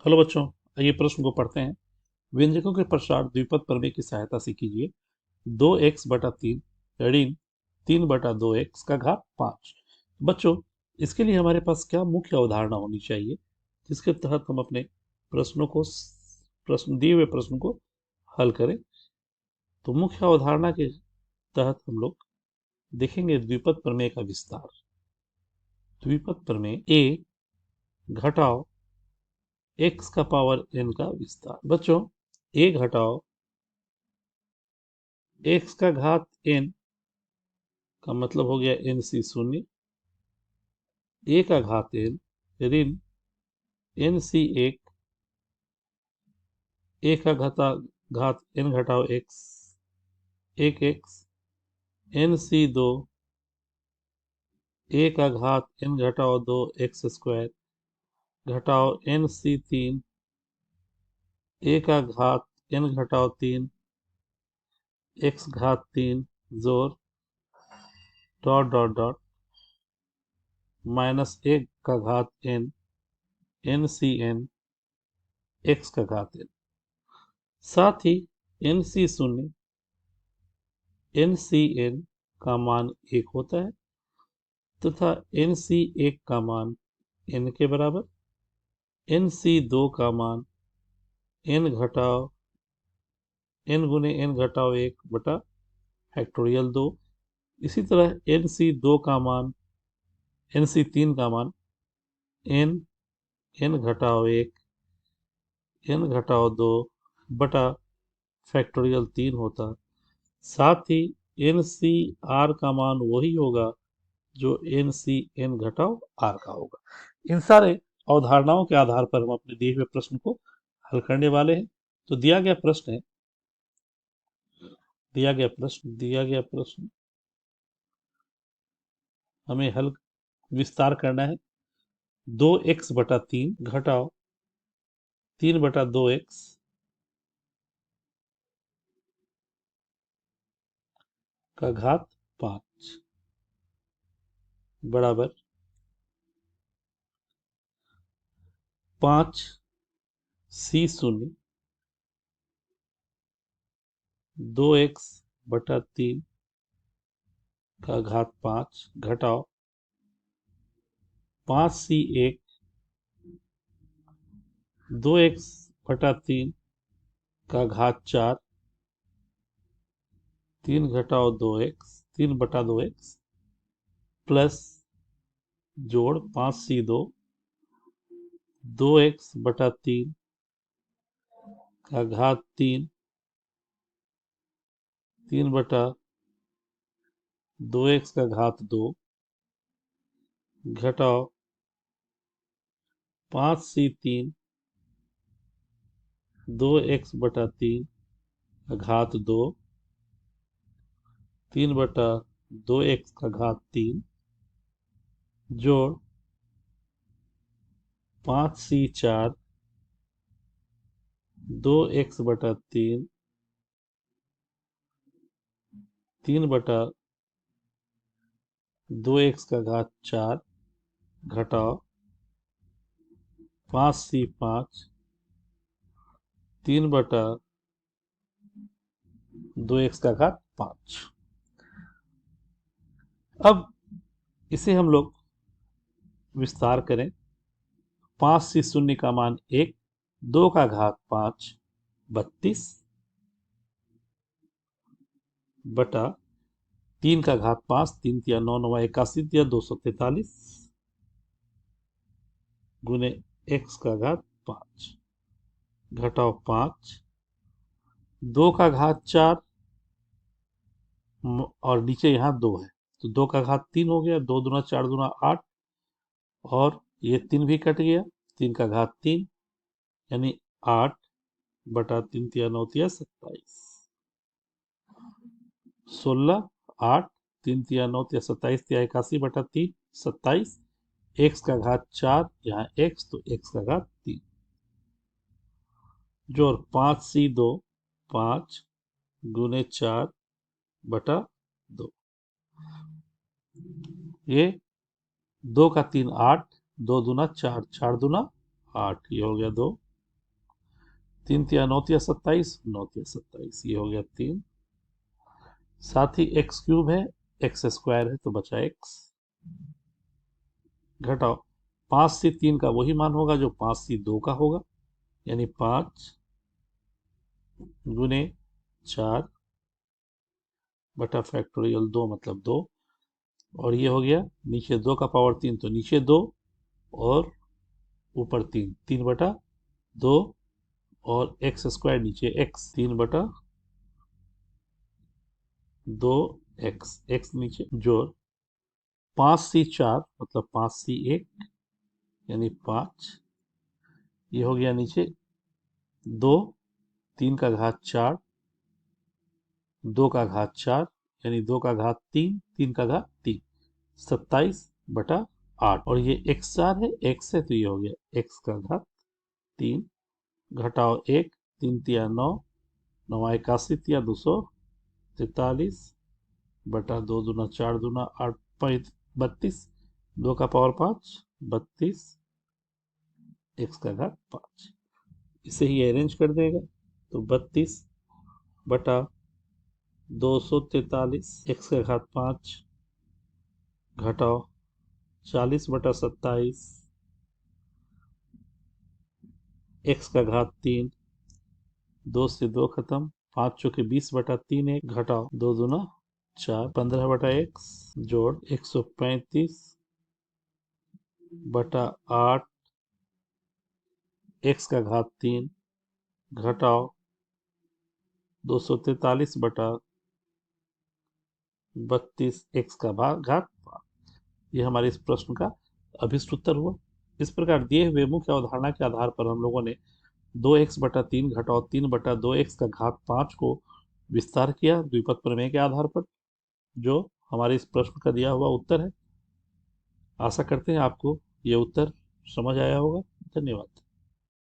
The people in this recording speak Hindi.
हेलो बच्चों, आइए प्रश्न को पढ़ते हैं। व्यंजकों के पश्चात द्विपद प्रमेय की सहायता से कीजिए 2x/3 ऋण 3/2x का घात 5। बच्चों, इसके लिए हमारे पास क्या मुख्य अवधारणा होनी चाहिए जिसके तहत हम अपने प्रश्न दिए हुए प्रश्न को हल करें। तो मुख्य अवधारणा के तहत हम लोग देखेंगे द्विपद प्रमेय का विस्तार। द्विपद प्रमेय a घटाओ x का पावर n का विस्तार। बच्चों, a घटाओ x का घात n का मतलब हो गया nc शून्य, a का घात n ऋण nc एक, a का घात n घटाओ x एक x, nc दो, a का घात n घटाओ दो x स्क्वायर घटाओ nc तीन, a का घात n घटाओ तीन x घात तीन जोड़ डॉट डॉट डॉट माइनस एक का घात n nc n x का घात n। साथ ही nc शून्य NCn का मान 1 होता है तथा NC1 का मान n के बराबर, NC2 का मान n घटाओ n गुने n घटाओ 1 बटा फैक्टोरियल 2। इसी तरह NC2 का मान NC3 का मान n घटाओ 1 n घटाओ 2 बटा फैक्टोरियल 3 होता। साथ ही NCr का मान वही होगा जो NCn घटाओ r का होगा। इन सारे अवधारणाओं के आधार पर हम अपने दिए हुए प्रश्न को हल करने वाले हैं। तो दिया गया प्रश्न हमें हल विस्तार करना है। 2x/3 घटाओ 3/2x का घात 5 बराबर 5c0 2x/3 का घात 5 घटाओ 5c1 2x/3 का घात 4 3 घटाओ 2x 3/2x प्लस जोड़ 5c2 2x/3 का घात 3 3/2x का घात 2 घटाओ 5c3 2x/3 का घात 2 3/2x का घात 3 जोड़ 5c4 2x/3 3/2x का घात 4 घटाओ 5c5 3/2x का घात 5। अब इसे हम लोग विस्तार करें। 5c0 का मान 1, 2 का घात 5 32 बटा 3 का घात 5 3 तिया 9 9 81 तिया 243 गुने x का घात 5 घटाओ 5 2 का घात 4 और नीचे यहाँ 2 है तो 2 का घात 3 हो गया, 2 दूना 4 दूना 8 और ये 3 भी कट गया, 3 का घात 3 यानी 8/3 तिया 9 तिया 27 16 8 3 तिया 9 तिया 27 तिया 81/3 27 x का घात 4 यहाँ x तो x का घात 3 जोड़ 5c2 5 गुने 4/2 ये 2 का 3 8 2 दूना 4 4 दूना 8 ये हो गया 2 3 तिया 9 तिया 27, 9 तिया 27, ये हो गया 3। साथ ही एक्स क्यूब है, एक्स स्क्वायर है, तो बचा एक्स। घटाओ 5 से 3 का वही मान होगा जो 5 से 2 का होगा, यानी 5 गुने 4 बटा फैक्टोरियल 2 मतलब 2। और ये हो गया नीचे 2 का पावर 3, तो नीचे 2 और ऊपर 3, 3 बटा 2 और एक्स स्क्वायर नीचे एक्स, 3 बटा 2 एक्स, एक्स नीचे, जोड़ 5 सी 4 मतलब 5 सी 1 यानी 5। ये हो गया नीचे 2, 3 का घात 4, 2 का घात 4 यानी 2 का घात 3, 3 का घात 3, 27 बटा 8। और ये एक्स 4 है, एक्स है, तो ये हो गया एक्स का घात 3। घटाओ 1, 3 तिया 9, 9 81 तिया 243 बटा 2 दूना 4 दूना 8 32, 2 का पावर 5, 32 एक्स का घात 5। इसे ही अरेंज कर देगा तो 32 बटा 243 एक्स का घात 5 घटाओ 40 बटा 27 एक्स का घात 3, 2 से 2 खत्म, 5 चौके 20 बटा 3 एक, घटाओ 2 दूना 4, 15 बटा एक्स जोड़ 135 बटा 8 एक्स का घात 3 घटाओ 243 बटा 32 एक्स का घात 5। यह हमारे इस प्रश्न का अभिष्ट उत्तर हुआ। इस प्रकार दिए हुए मुख्य अवधारणा के आधार पर हम लोगों ने 2x बटा 3 घटाओ 3 बटा 2x का घात 5 को विस्तार किया द्विपद प्रमेय के आधार पर, जो हमारे इस प्रश्न का दिया हुआ उत्तर है। आशा करते हैं आपको ये उत्तर समझ आया होगा। धन्यवाद।